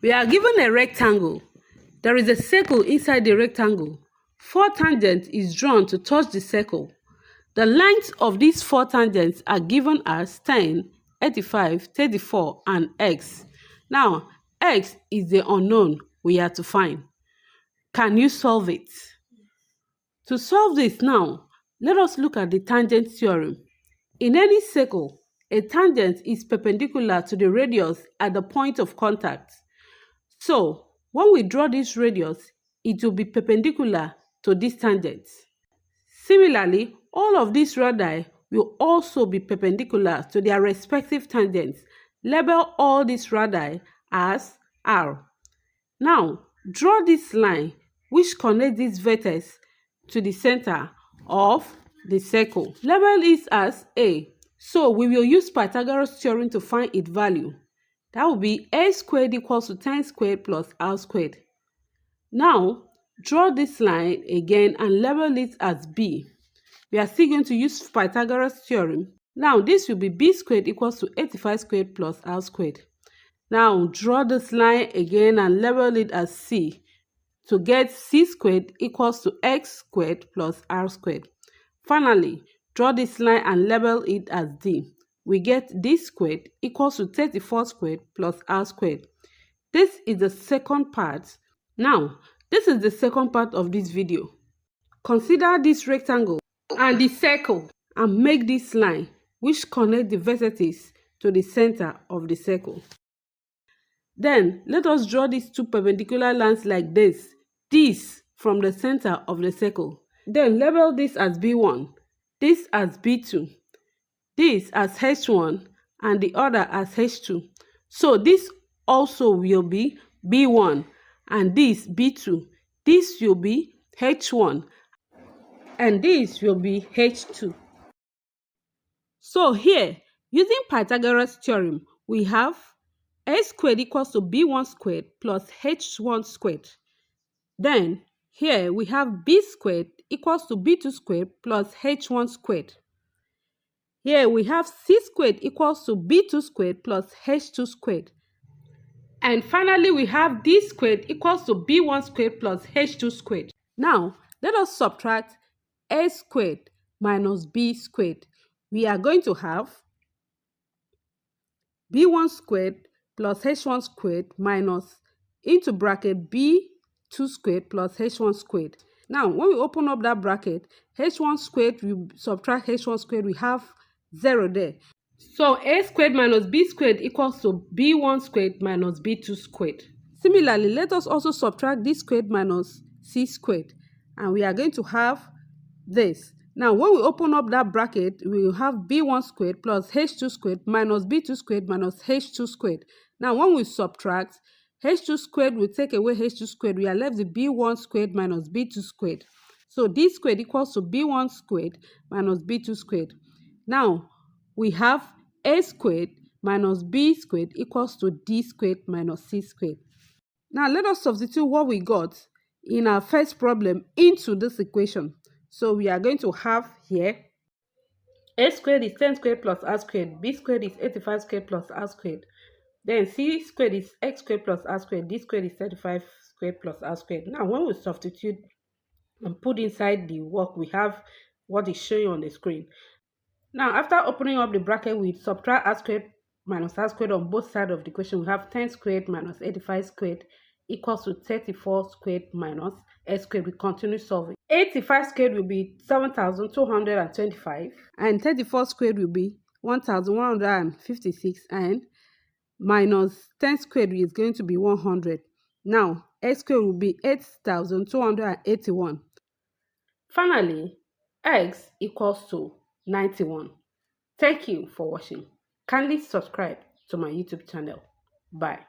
We are given a rectangle. There is a circle inside the rectangle. 4 tangents is drawn to touch the circle. The lengths of these 4 tangents are given as 10, 85, 34, and x. Now, x is the unknown we are to find. Can you solve it? To solve this now, let us look at the tangent theorem. In any circle, a tangent is perpendicular to the radius at the point of contact. So, when we draw this radius, it will be perpendicular to this tangent. Similarly, all of these radii will also be perpendicular to their respective tangents. Label all these radii as R. Now, draw this line which connects this vertex to the center of the circle. Label it as A. So, we will use Pythagoras theorem to find its value. That will be a squared equals to 10 squared plus r squared. Now, draw this line again and label it as B. We are still going to use Pythagoras theorem. Now, this will be b squared equals to 85 squared plus r squared. Now, draw this line again and label it as C to get c squared equals to x squared plus r squared. Finally, draw this line and label it as D. We get d squared equals to 34 squared plus r squared. This is the second part. Now, this is the second part of this video. Consider this rectangle and the circle and make this line which connect the vertices to the center of the circle. Then, let us draw these 2 perpendicular lines like this from the center of the circle. Then, label this as B1, this as B2, this as H1, and the other as H2. So, this also will be B1, and this B2. This will be H1, and this will be H2. So, here, using Pythagoras theorem, we have a squared equals to b1 squared plus h1 squared. Then, here we have b squared equals to b2 squared plus h1 squared. Here we have c squared equals to b2 squared plus h2 squared. And finally, we have d squared equals to b1 squared plus h2 squared. Now, let us subtract a squared minus b squared. We are going to have b1 squared plus h1 squared minus into bracket b2 squared plus h1 squared. Now, when we open up that bracket, h1 squared, we subtract h1 squared, we have 0 there. So, a squared minus b squared equals to b1 squared minus b2 squared. Similarly, let us also subtract d squared minus c squared. And we are going to have this. Now, when we open up that bracket, we will have b1 squared plus h2 squared minus b2 squared minus h2 squared. Now, when we subtract, h2 squared will take away h2 squared. We are left with b1 squared minus b2 squared. So, d squared equals to b1 squared minus b2 squared. Now, we have a squared minus b squared equals to d squared minus c squared. Now, let us substitute what we got in our first problem into this equation. So, we are going to have here a squared is 10 squared plus r squared, b squared is 85 squared plus r squared. Then c squared is x squared plus r squared, d squared is 35 squared plus r squared. Now, when we substitute and put inside the work, we have what is showing on the screen. Now, after opening up the bracket, we subtract r squared minus r squared on both sides of the equation. We have 10 squared minus 85 squared equals to 34 squared minus x squared. We continue solving. 85 squared will be 7,225 and 34 squared will be 1,156 and minus 10 squared is going to be 100. Now, x squared will be 8,281. Finally, x equals to 91. Thank you for watching. Kindly subscribe to my YouTube channel. Bye.